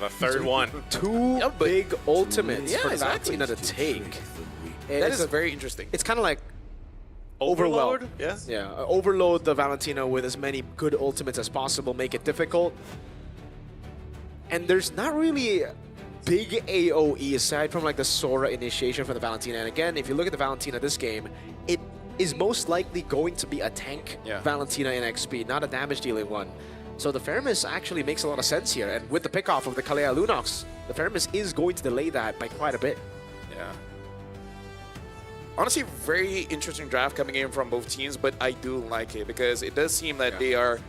the third one. Two big ultimates for Valentina to take. That is very interesting. It's kind of like Overload? overwhelm. Yes. Yeah, overload the Valentina with as many good ultimates as possible, make it difficult. And there's not really big AoE aside from like the Sora initiation for the Valentina. And again, if you look at the Valentina this game, it is most likely going to be a tank Valentina in XP, not a damage dealing one. So the Feramis actually makes a lot of sense here. And with the pickoff of the Kalea Lunox, the Feramis is going to delay that by quite a bit. Yeah. Honestly, very interesting draft coming in from both teams, but I do like it because it does seem that they are...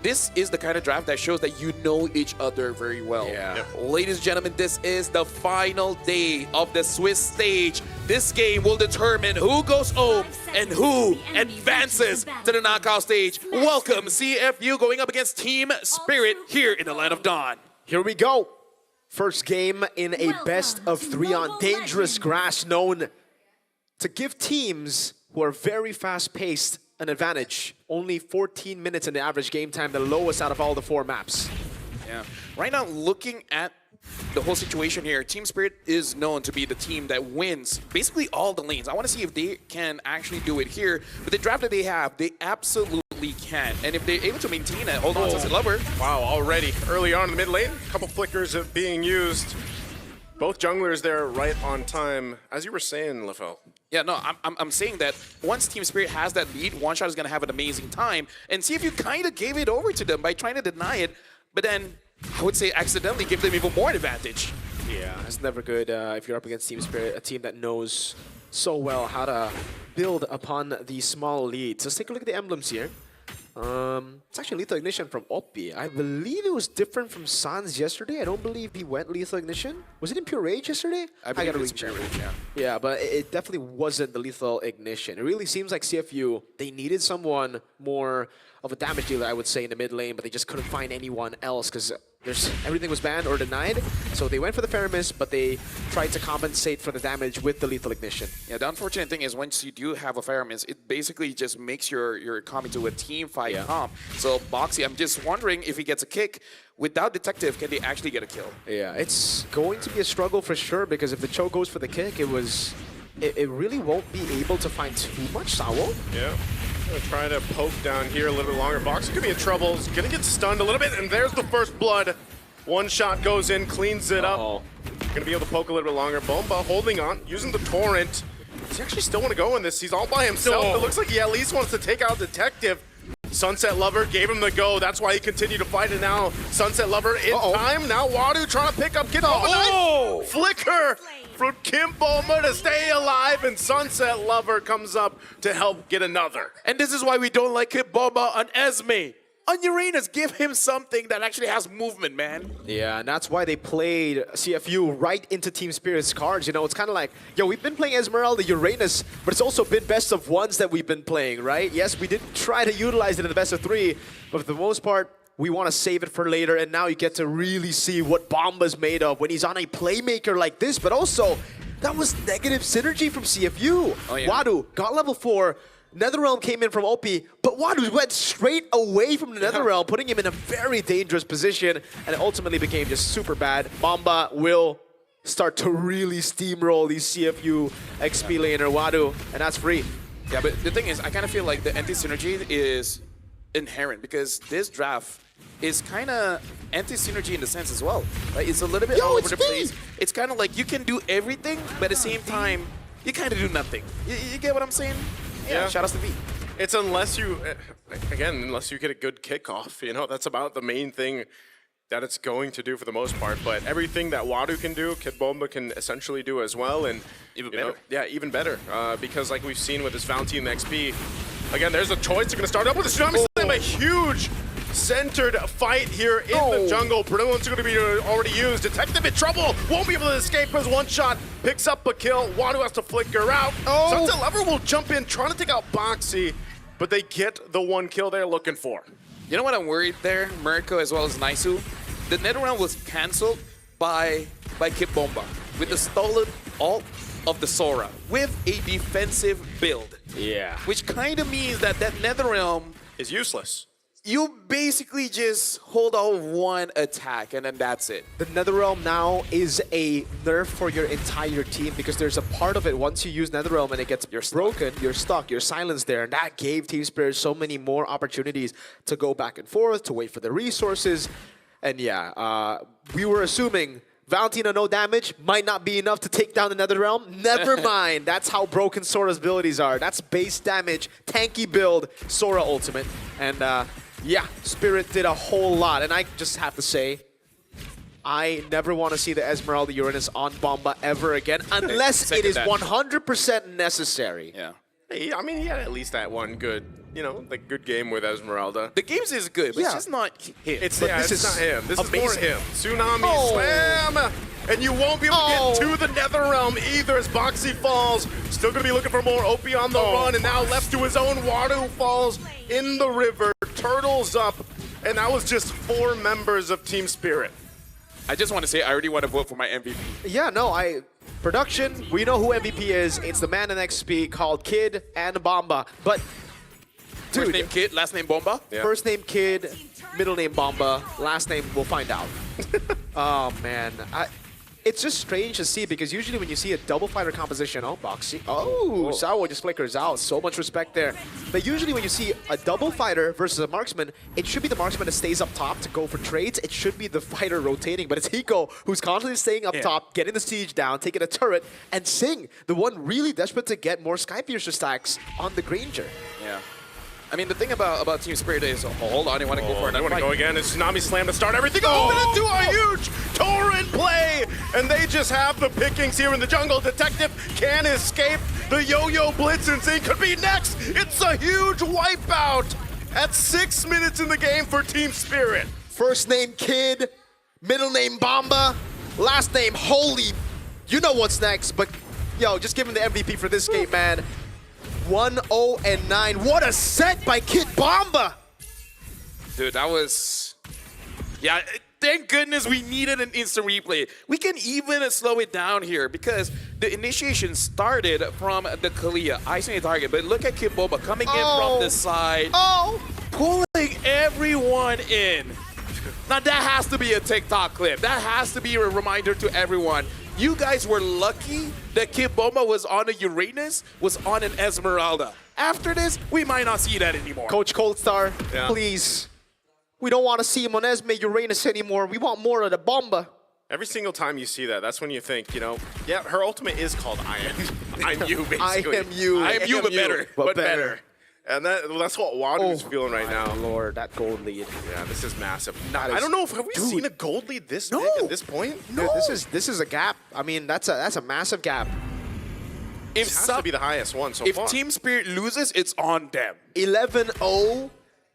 This is the kind of draft that shows that you know each other very well. Yeah. Ladies and gentlemen, this is the final day of the Swiss stage. This game will determine who goes home and who advances to the knockout stage. Welcome, CFU going up against Team Spirit here in the Land of Dawn. Here we go. First game in a best of 3 on dangerous grass, known to give teams who are very fast-paced an advantage. Only 14 minutes in the average game time, the lowest out of all the 4 maps. Yeah. Right now, looking at the whole situation here, Team Spirit is known to be the team that wins basically all the lanes. I want to see if they can actually do it here. With the draft that they have, they absolutely can. And if they're able to maintain it, hold on, Sunset Lover. Wow, already early on in the mid lane, a couple flickers of being used. Both junglers there right on time. As you were saying, Lefel. Yeah, no, I'm saying that once Team Spirit has that lead, One Shot is going to have an amazing time. And CFU kind of gave it over to them by trying to deny it, but then I would say accidentally give them even more advantage. Yeah, it's never good if you're up against Team Spirit, a team that knows so well how to build upon the small leads. Let's take a look at the emblems here. It's actually Lethal Ignition from Oppi. I believe it was different from Sans yesterday. I don't believe he went Lethal Ignition. Was it in Pure Rage yesterday? I gotta recheck. Yeah, but it definitely wasn't the Lethal Ignition. It really seems like CFU, they needed someone more of a damage dealer, I would say, in the mid lane, but they just couldn't find anyone else because everything was banned or denied. So they went for the Feramis, but they tried to compensate for the damage with the Lethal Ignition. Yeah, the unfortunate thing is once you do have a Feramis, it basically just makes your coming to a team fight comp. So Boxy, I'm just wondering if he gets a kick. Without Detective, can they actually get a kill? Yeah, it's going to be a struggle for sure because if the Cho goes for the kick, it really won't be able to find too much Sawo. Yeah. Gonna try to poke down here a little bit longer. Boxy could be in trouble. He's gonna get stunned a little bit, and there's the first blood. One shot goes in, cleans it up. Gonna be able to poke a little bit longer. Bomba holding on, using the torrent. Does he actually still want to go in this? He's all by himself. It looks like he at least wants to take out Detective. Sunset Lover gave him the go. That's why he continued to fight it now. Sunset Lover in time. Now Wadu trying to pick up Kid Bomba. Flicker from Kim Bomba to stay alive, and Sunset Lover comes up to help get another. And this is why we don't like Kid Bomba on Esme. On Uranus, give him something that actually has movement, man. Yeah, and that's why they played CFU right into Team Spirit's cards. You know, it's kind of like, yo, we've been playing Esmeralda, Uranus, but it's also been best of ones that we've been playing, right? Yes, we did try to utilize it in the best of 3, but for the most part, we want to save it for later, and now you get to really see what Bomba's made of when he's on a playmaker like this, but also, that was negative synergy from CFU. Wadu got level 4, Netherrealm came in from OP, but Wadu went straight away from the Netherrealm, putting him in a very dangerous position, and it ultimately became just super bad. Bomba will start to really steamroll these CFU XP laner Wadu, and that's free. Yeah, but the thing is, I kind of feel like the anti-synergy is inherent because this draft is kind of anti-synergy in the sense as well. Right? It's a little bit all over the place. It's kind of like you can do everything, but at the same time, you kind of do nothing. You get what I'm saying? Yeah, shout out to V. It's unless you get a good kickoff, you know, that's about the main thing that it's going to do for the most part. But everything that Wadu can do, Kid Bomba can essentially do as well, and even better. Yeah, even better. Because like we've seen with this Valentina XP, again, there's a choice. They're going to start up with a Tsunami Slam, a huge centered fight here in the jungle. Brilliant's going to be already used. Detective in trouble. Won't be able to escape as One Shot picks up a kill. Wadu has to flicker out. Sunset Lover will jump in, trying to take out Boxy, but they get the 1 kill they're looking for. You know what I'm worried there, Mirko as well as Naisu? The Netherrealm was cancelled by Kid Bomba with the stolen ult of the Sora with a defensive build. Yeah. Which kind of means that Netherrealm is useless. you basically just hold on one attack and then that's it. The Netherrealm now is a nerf for your entire team because there's a part of it, once you use Netherrealm and it gets broken, you're stuck, you're silenced there. And that gave Team Spirit so many more opportunities to go back and forth, to wait for the resources. And yeah, we were assuming Valentina no damage might not be enough to take down the Netherrealm. Never mind. That's how broken Sora's abilities are. That's base damage, tanky build, Sora ultimate. And yeah, Spirit did a whole lot. And I just have to say, I never want to see the Esmeralda Uranus on Bomba ever again, unless it is 100% necessary. Yeah. I mean, he had at least that one good, like good game with Esmeralda. The games is good, but it's just not him. It's But this this is not him. This amazing. is more him. Tsunami slam, and you won't be able to get to the Netherrealm either as Boxy falls. Still gonna be looking for more OP on the run, and now left to his own. Waru falls in the river. Turtles up, and that was just 4 members of Team Spirit. I just want to say I already want to vote for my MVP. Yeah, no, production, we know who MVP is. It's the man in XP called Kid and Bomba. But, dude, First name Kid, last name Bomba. Yeah. first name Kid, middle name Bomba, last name we'll find out. Oh, man. It's just strange to see because usually when you see a double fighter composition, Boxy. Sawo just flickers out. So much respect there. But usually when you see a double fighter versus a marksman, it should be the marksman that stays up top to go for trades. It should be the fighter rotating. But it's Hiko who's constantly staying up top, getting the siege down, taking a turret, and Sing, the one really desperate to get more Skypiercer stacks on the Granger. Yeah. I mean, the thing about Team Spirit is, hold on, you want to go for I another want to fight. go again. It's Tsunami Slam to start everything off into a huge torrent play. And they just have the pickings here in the jungle. Detective can escape. The Yo-Yo Blitz and Zing could be next. It's a huge wipeout at 6 minutes in the game for Team Spirit. First name Kid, middle name Bomba, last name Holy. You know what's next, but yo, just give him the MVP for this game, man. 1-0-9. What a set by Kid Bomba! Dude, that was... Yeah, thank goodness we needed an instant replay. We can even slow it down here because the initiation started from the Kalia, icing the target. But look at Kid Bomba coming in from the side, pulling everyone in. Now that has to be a TikTok clip. That has to be a reminder to everyone. You guys were lucky that Kid Bomba was on a Uranus, was on an Esmeralda. After this, we might not see that anymore. Coach Coldstar, please. We don't want to see him on Esme Uranus anymore. We want more of the Bomba. Every single time you see that, that's when you think, yeah, her ultimate is called I'm you, basically. I am you. I am you, but better. But better. And that's what Wadu's feeling right now. Lord, that gold lead. Yeah, this is massive. That I is- don't know if have we Dude. seen a gold lead this big at this point. Dude, this is a gap. I mean, that's a massive gap. If, It has to be the highest one so if far. Team Spirit loses, it's on them. 11-0.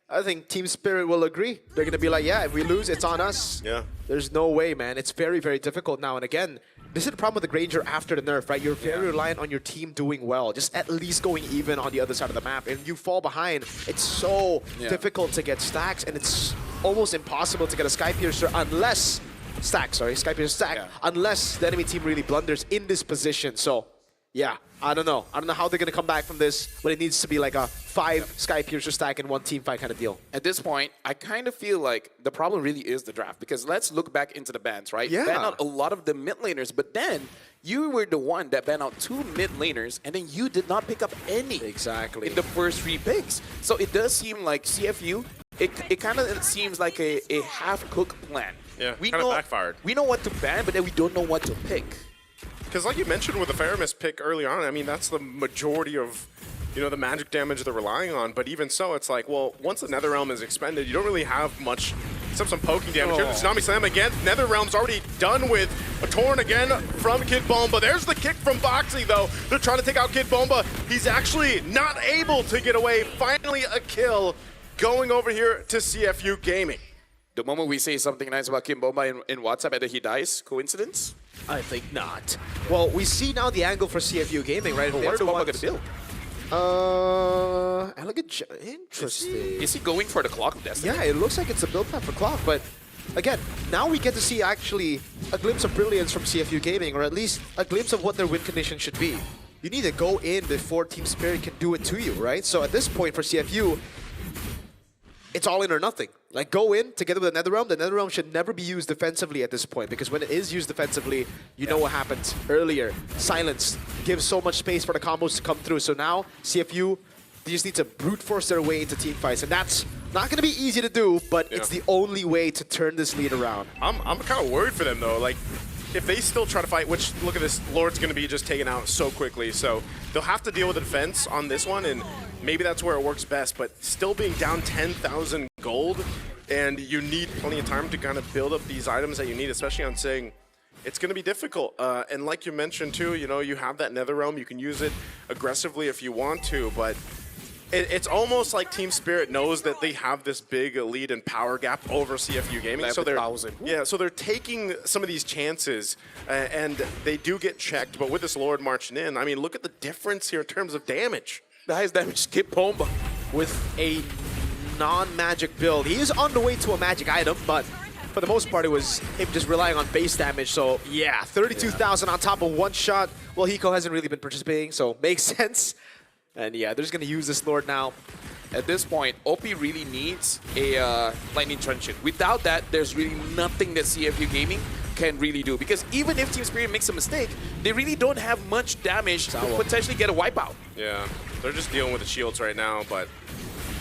I think Team Spirit will agree. They're going to be like, yeah, if we lose, it's on us. Yeah. There's no way, man. It's very, very difficult now. And again, this is the problem with the Granger after the nerf, right? You're very reliant on your team doing well, just at least going even on the other side of the map. And you fall behind, it's so difficult to get stacks, and it's almost impossible to get a Skypiercer unless... Skypiercer stack, unless the enemy team really blunders in this position. So, yeah, I don't know. I don't know how they're going to come back from this, but it needs to be like a 5 Skypiercer stack in one team fight kind of deal. At this point, I kind of feel like the problem really is the draft because let's look back into the bans, right? Yeah. Ban out a lot of the mid laners, but then you were the one that banned out 2 mid laners and then you did not pick up any Exactly. in the first 3 picks. So it does seem like CFU, it kind of seems like a half-cooked plan. Yeah, we kinda know, backfired. We know what to ban, but then we don't know what to pick. Because like you mentioned with the Faramis pick early on, I mean, that's the majority of, the magic damage they're relying on. But even so, it's like, well, once the Netherrealm is expended, you don't really have much, except some poking damage here. The Tsunami Slam again. Netherrealm's already done with. A Torn again from Kid Bomba. There's the kick from Boxy, though. They're trying to take out Kid Bomba. He's actually not able to get away. Finally a kill going over here to CFU Gaming. The moment we say something nice about Kim Bomba in WhatsApp and then he dies, coincidence? I think not. Well, we see now the angle for CFU Gaming, right? What's Bomba gonna build? Elegant. Interesting. Is he going for the Clock of Destiny? Yeah, it looks like it's a build plan for Clock, but again, now we get to see actually a glimpse of brilliance from CFU Gaming, or at least a glimpse of what their win condition should be. You need to go in before Team Spirit can do it to you, right? So at this point for CFU, it's all in or nothing. Like, go in together with the Netherrealm. The Netherrealm should never be used defensively at this point, because when it is used defensively, you know what happens earlier. Silence gives so much space for the combos to come through. So now, CFU, they just need to brute force their way into team fights, and that's not going to be easy to do, but it's the only way to turn this lead around. I'm kind of worried for them, though. Like, if they still try to fight, which, look at this, Lord's going to be just taken out so quickly, so they'll have to deal with the defense on this one, and maybe that's where it works best, but still being down 10,000 gold, and you need plenty of time to kind of build up these items that you need, especially on saying it's going to be difficult. And like you mentioned, too, you know, you have that Netherrealm, you can use it aggressively if you want to, but it's almost like Team Spirit knows that they have this big lead and power gap over CFU Gaming. So they're taking some of these chances, and they do get checked. But with this Lord marching in, I mean, look at the difference here in terms of damage. The highest damage skip Bomba with a non-magic build. He is on the way to a magic item, but for the most part, it was him just relying on base damage. So yeah, 32,000 on top of one shot. Well, Hiko hasn't really been participating, so makes sense. And yeah, they're just going to use this Lord now. At this point, OP really needs a Lightning Truncheon. Without that, there's really nothing that CFU Gaming can really do. Because even if Team Spirit makes a mistake, they really don't have much damage to potentially get a wipeout. Yeah, they're just dealing with the shields right now, but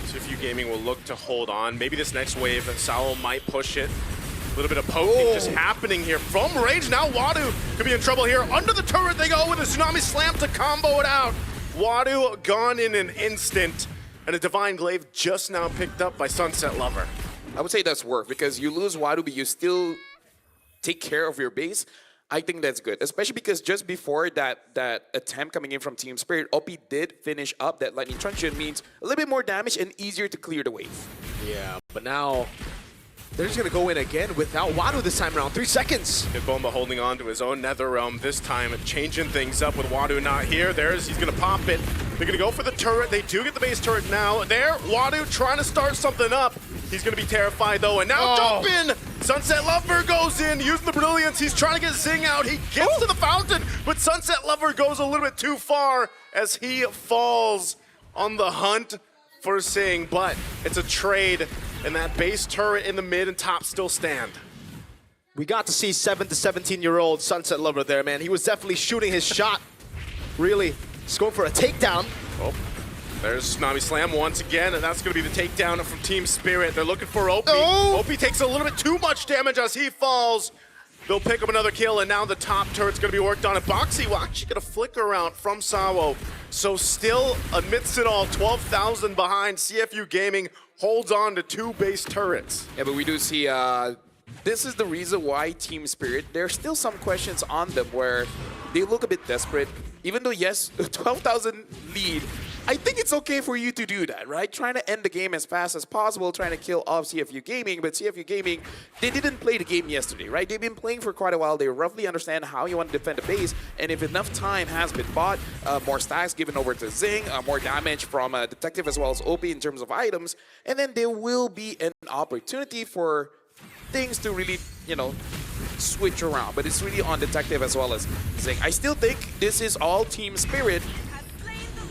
CFU Gaming will look to hold on. Maybe this next wave, Sao might push it. A little bit of poking just happening here from Rage. Now Wadu could be in trouble here. Under the turret they go with a Tsunami Slam to combo it out. Wadu gone in an instant, and a Divine Glaive just now picked up by Sunset Lover. I would say that's worth, because you lose Wadu, but you still take care of your base. I think that's good, especially because just before that attempt coming in from Team Spirit, OP did finish up that Lightning Truncheon, means a little bit more damage and easier to clear the wave. Yeah, but now they're just going to go in again without Wadu this time around. 3 seconds. Bomba holding on to his own Netherrealm this time, changing things up with Wadu not here. He's going to pop it. They're going to go for the turret. They do get the base turret now. There, Wadu trying to start something up. He's going to be terrified, though, and now jump in. Sunset Lover goes in, using the Brilliance. He's trying to get Zing out. He gets to the fountain, but Sunset Lover goes a little bit too far as he falls on the hunt for Zing, but it's a trade, and that base turret in the mid and top still stand. We got to see 7 to 17-year-old Sunset Lover there, man. He was definitely shooting his shot. Really, he's going for a takedown. Oh, there's Tsunami Slam once again, and that's going to be the takedown from Team Spirit. They're looking for OP. OP takes a little bit too much damage as he falls. They'll pick up another kill, and now the top turret's going to be worked on. And Boxy will actually get a flicker out from Sawo. So still, amidst it all, 12,000 behind. CFU Gaming holds on to 2 base turrets. Yeah, but we do see this is the reason why Team Spirit, there's still some questions on them where they look a bit desperate. Even though, yes, 12,000 lead, I think it's okay for you to do that, right? Trying to end the game as fast as possible, trying to kill off CFU Gaming, but CFU Gaming, they didn't play the game yesterday, right? They've been playing for quite a while. They roughly understand how you want to defend the base, and if enough time has been bought, more stacks given over to Zing, more damage from Detective as well as OP in terms of items, and then there will be an opportunity for things to really, you know, switch around, but it's really on Detective as well as Zing. I still think this is all Team Spirit,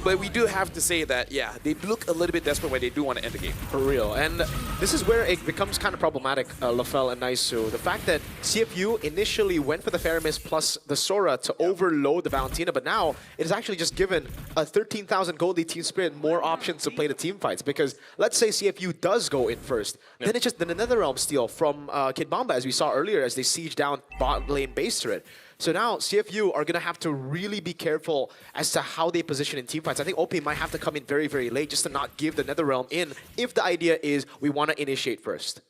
but we do have to say that, yeah, they look a little bit desperate when they do want to end the game. For real. And this is where it becomes kind of problematic, Lafel and Naisu. The fact that CFU initially went for the Faramis plus the Sora to overload the Valentina, but now it is actually just given a 13,000 gold lead Team Spirit more options to play the team fights. Because let's say CFU does go in first, then it's just the Netherrealm steal from Kid Bomba, as we saw earlier, as they siege down bot lane base turret. So now CFU are going to have to really be careful as to how they position in teamfights. I think OP might have to come in very, very late just to not give the Netherrealm in if the idea is we want to initiate first.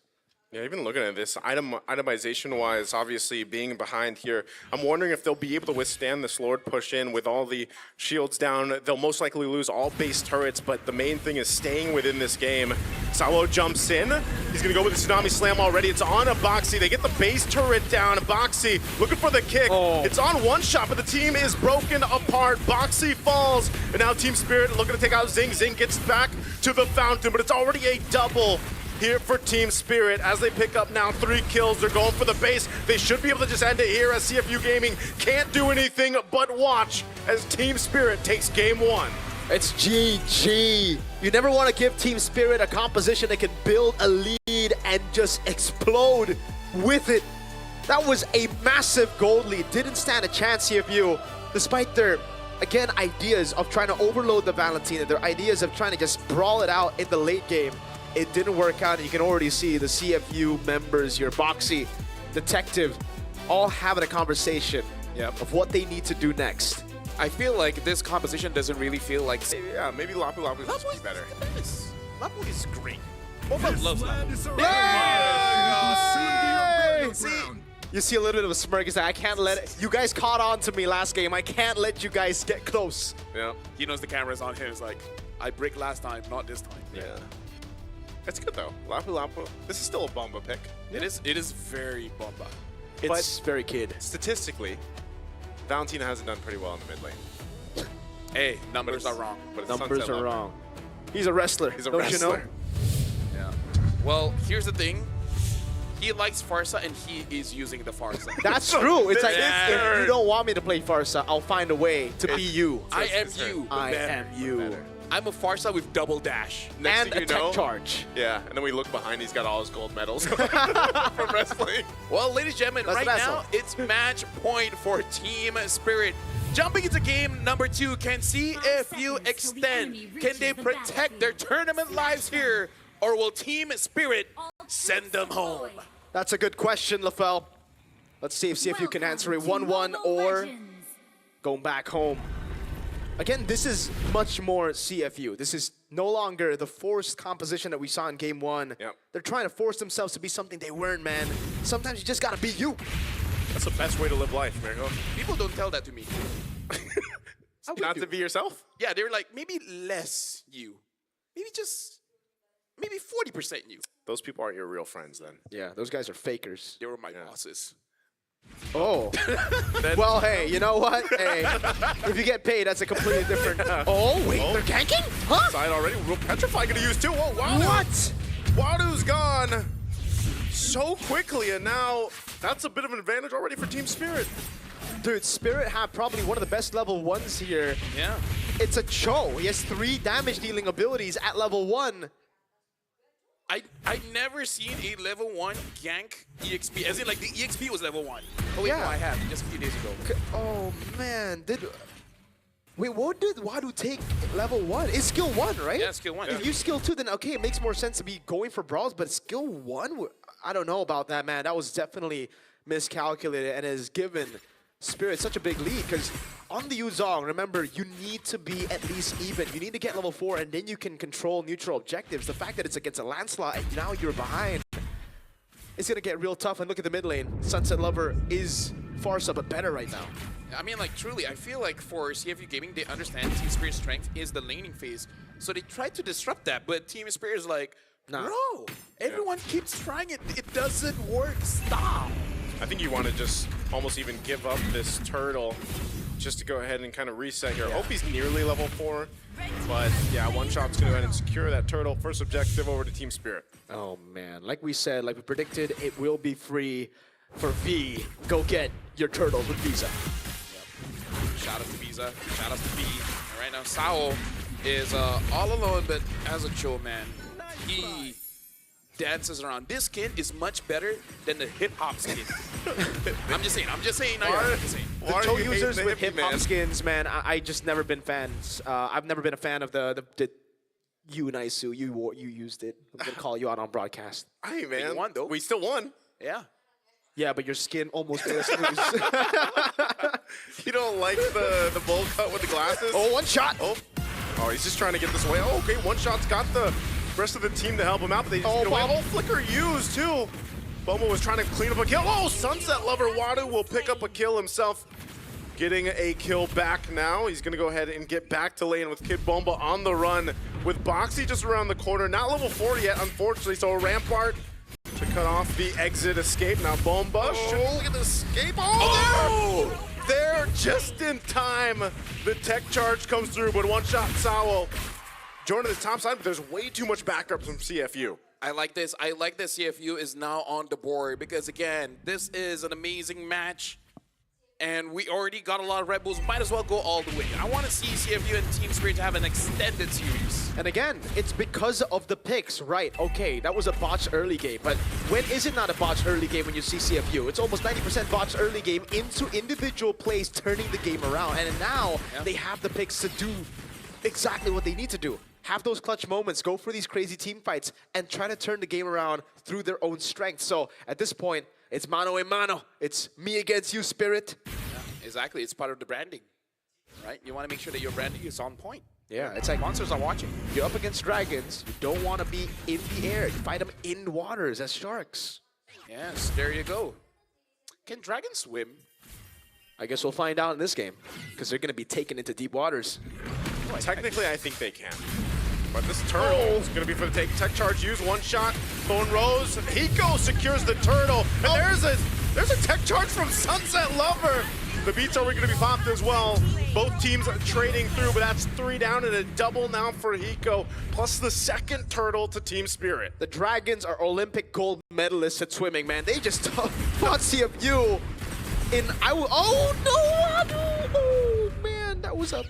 Yeah, even looking at this, itemization-wise, obviously being behind here, I'm wondering if they'll be able to withstand this Lord push in with all the shields down. They'll most likely lose all base turrets, but the main thing is staying within this game. Sawo jumps in. He's going to go with the Tsunami Slam already. It's on a Boxy. They get the base turret down. Boxy looking for the kick. It's on one shot, but the team is broken apart. Boxy falls, and now Team Spirit looking to take out Zing. Zing gets back to the fountain, but it's already a double here for Team Spirit as they pick up now 3 kills. They're going for the base. They should be able to just end it here as CFU Gaming can't do anything but watch as Team Spirit takes game 1. It's GG. You never want to give Team Spirit a composition that can build a lead and just explode with it. That was a massive gold lead. Didn't stand a chance, CFU, despite their, again, ideas of trying to overload the Valentina, their ideas of trying to just brawl it out in the late game. It didn't work out, and you can already see the CFU members here, Boxy, Detective, all having a conversation of what they need to do next. I feel like this composition doesn't really feel like... Yeah, maybe Lapu Lapu is be better. Lapu is great. Both loves Lapu. You see a little bit of a smirk. He's like, I can't let it. You guys caught on to me last game. I can't let you guys get close. Yeah. He knows the camera's on him. It's like, I break last time, not this time. Yeah. That's good though. Lapu Lapu. This is still a Bomba pick. It is very Bomba. It's very kid. Statistically, Valentina hasn't done pretty well in the mid lane. Hey, numbers are wrong. But it's Numbers Sunset are Lover. wrong. He's a wrestler. He's a don't wrestler. You know? Yeah. Well, here's the thing. He likes Farsa, and he is using the Farsa. That's true. It's like, Yeah. if you don't want me to play Farsa, I'll find a way to be you. I am it's you. I better. am you. Better. I'm a Farsa with double dash. Next And thing a you tech know, charge. Yeah, and then we look behind, he's got all his gold medals from wrestling. Well, ladies and gentlemen, That's right the best now one. it's match point for Team Spirit. Jumping into game number 2, can CFU extend? Can they protect their tournament lives here? Or will Team Spirit send them home? That's a good question, LaFell. Let's see if CFU can answer it 1-1 or going back home. Again, this is much more CFU. This is no longer the forced composition that we saw in game 1. Yep. They're trying to force themselves to be something they weren't, man. Sometimes you just gotta be you. That's the best way to live life, Miracle. People don't tell that to me. Not to be yourself? Yeah, they're like, maybe less you. Maybe 40% you. Those people aren't your real friends then. Yeah, those guys are fakers. They were my bosses. Oh. Well, hey, you know what? Hey, if you get paid, that's a completely different... Oh, wait, they're ganking? Huh? Side already. Real Petrify gonna use too. Whoa, Wadu. What? Wadu's gone so quickly, and now that's a bit of an advantage already for Team Spirit. Dude, Spirit have probably one of the best level 1s here. Yeah. It's a Cho. He has 3 damage dealing abilities at level 1. I never seen a level 1 gank EXP, as in like the EXP was level 1. Oh wait, Yeah. no, I have, just a few days ago. Oh, man. Wait, what did Wadu take level 1? It's skill 1, right? Yeah, skill 1. If you skill 2, then okay, it makes more sense to be going for brawls, but skill 1? I don't know about that, man. That was definitely miscalculated and has given Spirit such a big lead, because on the Yuzong, remember, you need to be at least even. You need to get level 4, and then you can control neutral objectives. The fact that it's against a landslide, and now you're behind, it's going to get real tough. And look at the mid lane. Sunset Lover is Farsa, but better right now. I mean, like, truly, I feel like for CFU Gaming, they understand Team Spirit's strength is the laning phase. So they try to disrupt that, but Team Spirit is like, Nah. bro, everyone keeps trying it. It doesn't work. Stop. I think you want to just almost even give up this turtle just to go ahead and kind of reset here. Opie's nearly level 4, but yeah, one shot's going to go ahead and secure that turtle. First objective over to Team Spirit. Oh man, like we said, like we predicted, it will be free for V. Go get your turtles with Visa. Shout out to Visa. Shout out to V. And right now, Sao is all alone, but as a Cho, man, he dances around. This skin is much better than the hip-hop skin. I'm just saying. I'm just saying. The Cho users with hip-hop skins, man, I just never been fans. I've never been a fan of the you, Naisu, you used it. I'm gonna call you out on broadcast. Hey, man. You won, though. We still won. Yeah. Yeah, but your skin almost made us lose. You don't like the bowl cut with the glasses? Oh, one shot. Oh, he's just trying to get this away. Oh, okay, one shot's got the rest of the team to help him out, but they just get away. Oh, Flicker used, too. Bomo was trying to clean up a kill. Oh, Sunset Lover Wadu will pick up a kill himself. Getting a kill back now. He's going to go ahead and get back to lane with Kid Bomba on the run with Boxy just around the corner. Not level 40 yet, unfortunately, so a Rampart to cut off the exit escape. Now Bomba should look at the escape. Oh, there just in time. The tech charge comes through, but one shot Sao joining the top side, but there's way too much backup from CFU. I like this. I like that CFU is now on the board because, again, this is an amazing match. and we already got a lot of Red Bulls. Might as well go all the way. I want to see CFU and Team Spirit to have an extended series. And again, it's because of the picks, right? Okay, that was a botched early game, but when is it not a botched early game when you see CFU? It's almost 90% botched early game into individual plays turning the game around, and now they have the picks to do exactly what they need to do. Have those clutch moments, go for these crazy team fights, and try to turn the game around through their own strength. So at this point, it's mano a mano. It's me against you, Spirit. Yeah, exactly. It's part of the branding, right? You want to make sure that your branding is on point. Yeah, it's like Monsters are watching. you're up against dragons. You don't want to be in the air. You fight them in waters as sharks. Yes, there you go. Can dragons swim? I guess we'll find out in this game, because they're going to be taken into deep waters. Technically, I think they can. But this turtle is going to be for the take. Tech charge used, one shot. Bone Rose. Hiko secures the turtle. And there's a tech charge from Sunset Lover. The beats are going to be popped as well. Both teams are trading through, but that's 3 down and a double now for Hiko, plus the second turtle to Team Spirit. The Dragons are Olympic gold medalists at swimming, man. They just fought CFU in... oh, no! Oh, man, that was a...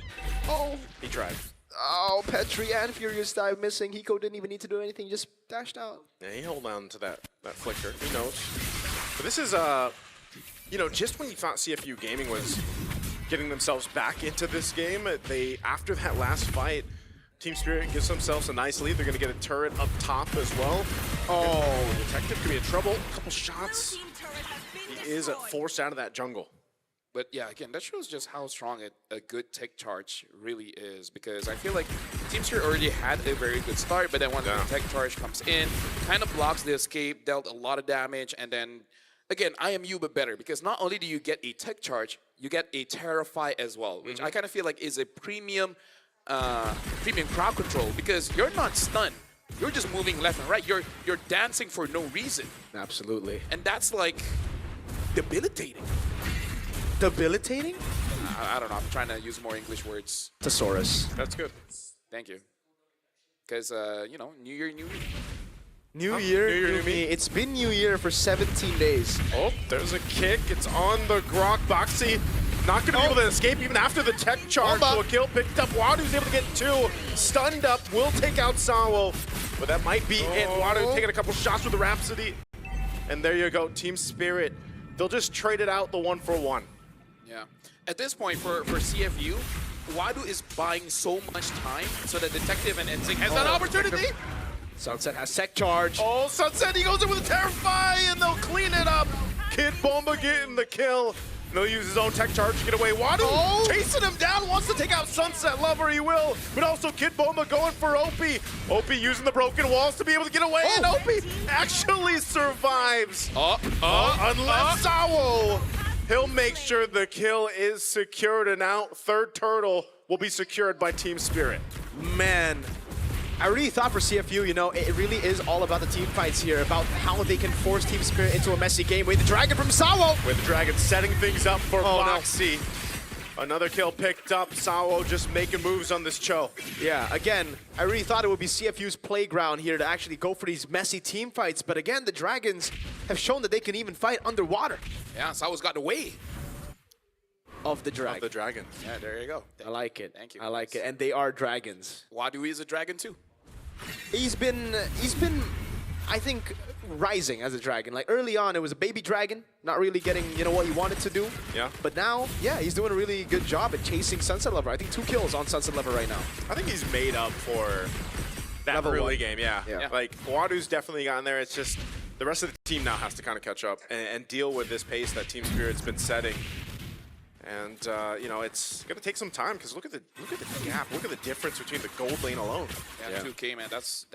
Oh. He tried. Oh, Petri and Furious dive missing. Hiko didn't even need to do anything, just dashed out. Yeah, he held on to that flicker. He knows. But this is, you know, just when you thought CFU Gaming was getting themselves back into this game, after that last fight, Team Spirit gives themselves a nice lead. They're going to get a turret up top as well. Oh, Detective could be in trouble. A couple shots. He is forced out of that jungle. But yeah, again, that shows just how strong a good tech charge really is, because I feel like Team Spirit already had a very good start, but then when the tech charge comes in, kind of blocks the escape, dealt a lot of damage, and then, again, IMU but better, because not only do you get a tech charge, you get a Terrify as well, which I kind of feel like is a premium crowd control, because you're not stunned. You're just moving left and right. You're dancing for no reason. Absolutely. And that's like debilitating. Debilitating? I don't know. I'm trying to use more English words. Thesaurus. That's good. Thank you. Because, you know, New Year, New Me. New Year, new me. It's been New Year for 17 days. Oh, there's a kick. It's on the Grok. Boxy not going to be able to escape even after the tech charge. So a kill picked up. Wadu's able to get 2. Stunned up. Will take out Sawo. But that might be it. Wadu taking a couple shots with the Rhapsody. And there you go. Team Spirit. They'll just trade it out the 1-for-1. Yeah. At this point, for CFU, Wadu is buying so much time so that Detective and NSYNC has that opportunity. Sunset has tech charge. Oh, Sunset, he goes in with a Terrify, and they'll clean it up. Kid Bomba getting the kill. And he'll use his own tech charge to get away. Wadu chasing him down, wants to take out Sunset Lover, he will. But also Kid Bomba going for Opie. Opie using the broken walls to be able to get away, and Opie actually survives. Unless Sawo, he'll make sure the kill is secured, and out. Third turtle will be secured by Team Spirit. Man, I really thought for CFU, you know, it really is all about the team fights here, about how they can force Team Spirit into a messy game. With the Dragon from Sawo. With the Dragon setting things up for Boxy. No. Another kill picked up. Sawo just making moves on this Cho. Yeah, again, I really thought it would be CFU's playground here to actually go for these messy team fights. But again, the Dragons have shown that they can even fight underwater. Yeah, Sawo's got the way. Of the Dragon. Of the Dragon. Yeah, there you go. I like it. Thank you. I like it. And they are dragons. Wadu is a dragon too. He's been, I think, rising as a dragon. Like early on, it was a baby dragon, not really getting, you know, what he wanted to do. Yeah. But now, yeah, he's doing a really good job at chasing Sunset Lover. I think 2 kills on Sunset Lover right now. I think he's made up for that Level early 1. game, yeah. Like, Wadu's definitely gotten there. It's just the rest of the team now has to kind of catch up and deal with this pace that Team Spirit's been setting. And you know, it's gonna take some time, because look at the gap. Look at the difference between the gold lane alone. Yeah, 2K, man. That's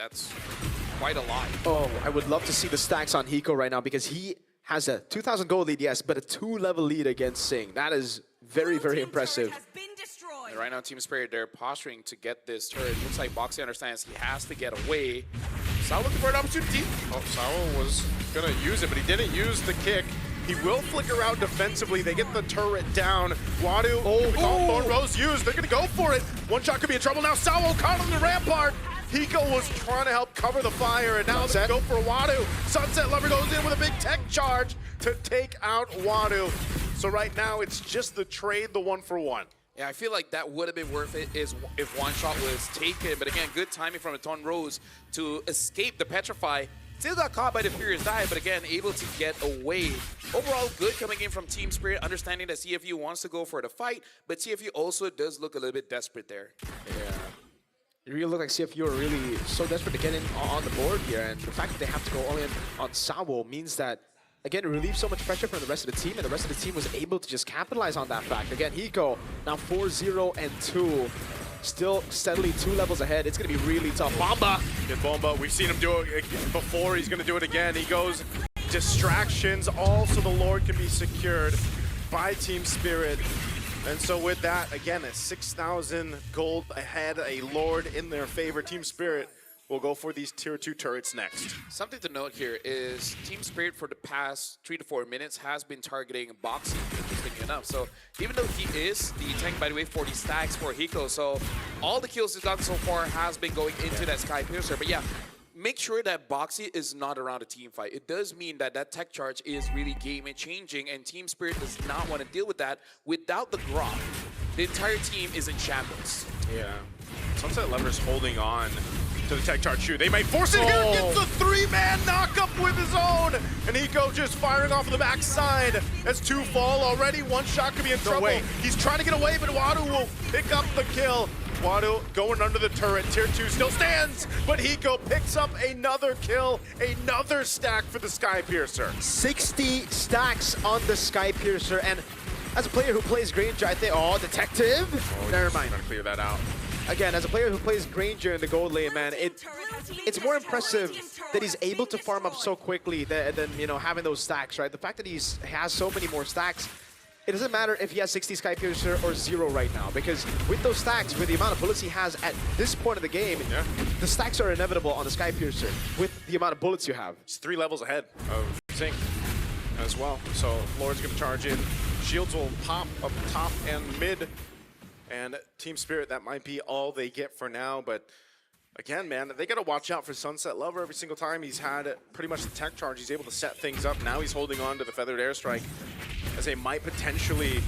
quite a lot. Oh, I would love to see the stacks on Hiko right now, because he has a 2,000 gold lead, yes, but a 2-level lead against Sing. That is very, very impressive. And right now, Team Spirit, they're posturing to get this turret. Looks like Boxy understands he has to get away. Sawo looking for an opportunity. Oh, Sawo was gonna use it, but he didn't use the kick. He will flicker out defensively. They get the turret down. Wadu, Bone Rose used. They're gonna go for it. One shot could be in trouble now. Sawo caught on the rampart. Hiko was trying to help cover the fire, and now they go for Wadu. Sunset Lover goes in with a big tech charge to take out Wadu. So So right now, it's just the trade, the 1-for-1. Yeah, I feel like that would have been worth it if one shot was taken. But again, good timing from Aton Rose to escape the Petrify. Still got caught by the Furious Dive, but again, able to get away. Overall, good coming in from Team Spirit, understanding that CFU wants to go for the fight, but CFU also does look a little bit desperate there. Yeah. It really look like CFU are really so desperate to get in on the board here, and the fact that they have to go all in on Sawo means that, again, it relieves so much pressure from the rest of the team, and the rest of the team was able to just capitalize on that fact. Again, Hiko now 4-0-2. Still steadily 2 levels ahead. It's going to be really tough. Bomba! Good Bomba. We've seen him do it before. He's going to do it again. He goes distractions, all so the Lord can be secured by Team Spirit. And so with that, again, a 6,000 gold ahead, a Lord in their favor. Team Spirit will go for these Tier 2 turrets next. Something to note here is Team Spirit for the past 3 to 4 minutes has been targeting Boxy, interestingly enough. So even though he is the tank, by the way, 40 stacks for Hiko, so all the kills he's gotten so far has been going into that Sky Piercer. But yeah, make sure that Boxy is not around a team fight. It does mean that that tech charge is really game changing, and Team Spirit does not want to deal with that without the Grok. The entire team is in shambles. Yeah. Sunset Lover's holding on to the tech charge shoe. They might force it here. Gets the 3-man knockup with his own. And Hiko just firing off the backside. As 2 fall already. 1 shot could be in trouble. He's trying to get away, but Wadu will pick up the kill. Wadu going under the turret. Tier 2 still stands, but Hiko picks up another kill. Another stack for the Sky Piercer. 60 stacks on the Sky Piercer, and as a player who plays Granger, I think, oh, Detective? Never mind. Trying to clear that out. Again, as a player who plays Granger in the gold lane, man, it's more impressive that he's able to farm up so quickly than you know, having those stacks, right? The fact that he has so many more stacks, it doesn't matter if he has 60 Sky Piercer or 0 right now, because with those stacks, with the amount of bullets he has at this point of the game, the stacks are inevitable on the Sky Piercer with the amount of bullets you have. It's 3 levels ahead of Zink as well. So Lord's going to charge in. Shields will pop up top and mid. And Team Spirit, that might be all they get for now, but again, man, they got to watch out for Sunset Lover every single time. He's had pretty much the tech charge. He's able to set things up. Now he's holding on to the Feathered Airstrike as they might potentially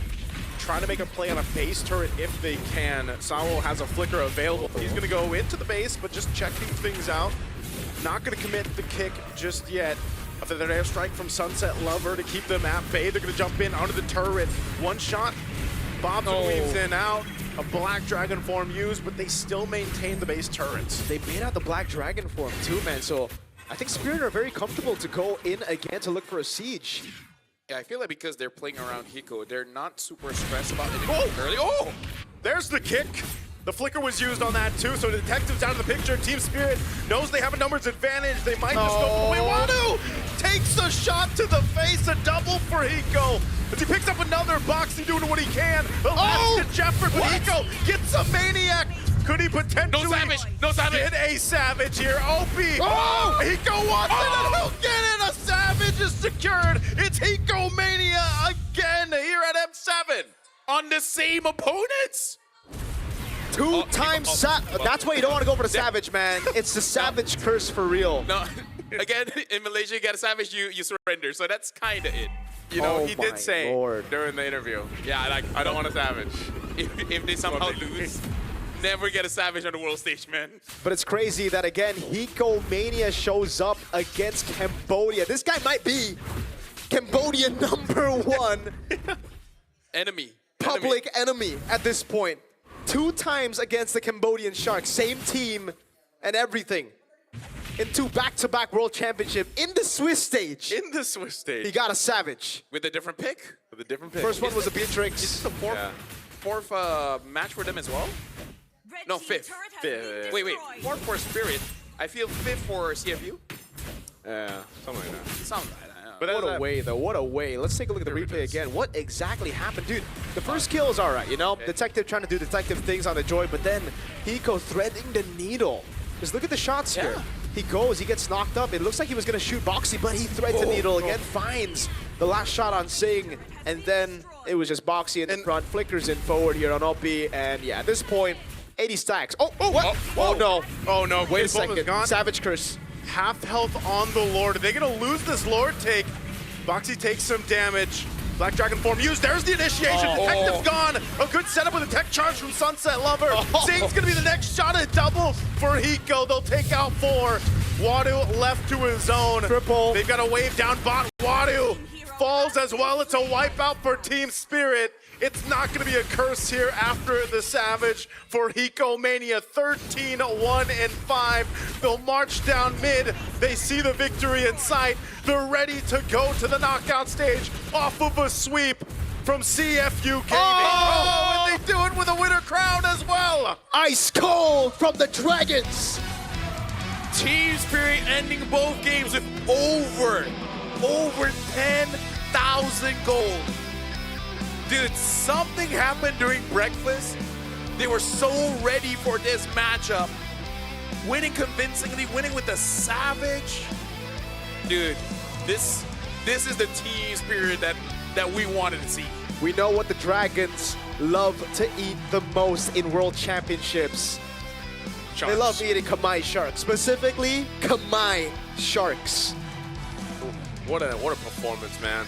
try to make a play on a base turret if they can. Sawo has a flicker available. He's going to go into the base, but just checking things out. Not going to commit the kick just yet. A Feathered Airstrike from Sunset Lover to keep them at bay. They're going to jump in onto the turret. 1 shot. Bob weaves in out, a Black Dragon form used, but they still maintain the base turrets. They made out the Black Dragon form too, man, so I think Spirit are very comfortable to go in again to look for a siege. Yeah, I feel like because they're playing around Hiko, they're not super stressed about anything early. Oh! There's the kick. The flicker was used on that too, so the Detective's out of the picture. Team Spirit knows they have a numbers advantage. They might just go for Wadu takes a shot to the face, a double for Hiko. As he picks up another Boxy doing what he can. To Jefford, but Hiko gets a Maniac. Could he potentially No Savage. get a Savage here? Opie! Hiko wants it and he'll get it! A Savage is secured! It's Hiko Mania again here at M7! On the same opponents! 2 times that's why you don't want to go for the Savage, man. It's the Savage curse for real. No, again, in Malaysia, you get a Savage, you surrender. So that's kind of it. You know, he did say during the interview, yeah, like, I don't want a Savage. If they somehow lose, never get a Savage on the world stage, man. But it's crazy that, again, Hiko Mania shows up against Cambodia. This guy might be Cambodia #1 enemy. Public enemy at this point. 2 times against the Cambodian Sharks, same team and everything. In 2 back-to-back World Championship in the Swiss stage. In the Swiss stage. He got a Savage. With a different pick? With a different pick. First one was a Beatrix. Is this the fourth match for them as well? No, 5th. Wait, 4th for Spirit. I feel 5th for CFU. Yeah, something like that. Something like that. But what a way, though. What a way. Let's take a look at the replay again. What exactly happened? Dude, the first kill is all right, you know? Detective trying to do detective things on the Joy, but then Hiko threading the needle. Just look at the shots here. He goes, he gets knocked up. It looks like he was going to shoot Boxy, but he threads the needle again, finds the last shot on Sing, and then it was just Boxy in the front, flickers in forward here on Opie, and yeah, at this point, 80 stacks. Oh, what? Oh, no. Oh, no. Wait a second. Savage curse. Half health on the Lord. Are they going to lose this Lord take? Boxy takes some damage. Black Dragon form used. There's the initiation. Detective's gone. A good setup with a tech charge from Sunset Lover. Zane's going to be the next shot. A double for Hiko. They'll take out 4. Wadu left to his own. Triple. They've got a wave down bot. Wadu falls as well. It's a wipeout for Team Spirit. It's not going to be a curse here after the Savage for Hiko Mania. 13-1-5. They'll march down mid. They see the victory in sight. They're ready to go to the knockout stage off of a sweep from CFU Gaming. Oh, and they do it with a winner crown as well. Ice cold from the Dragons. Team Spirit ending both games with over 10,000 gold. Dude, something happened during breakfast. They were so ready for this matchup. Winning convincingly, winning with the Savage. Dude, this is the Team Spirit that we wanted to see. We know what the Dragons love to eat the most in World Championships. Sharks. They love eating Kamai sharks, specifically Kamai sharks. What a performance, man.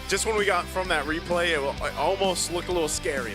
Just when we got from that replay, it almost looked a little scary.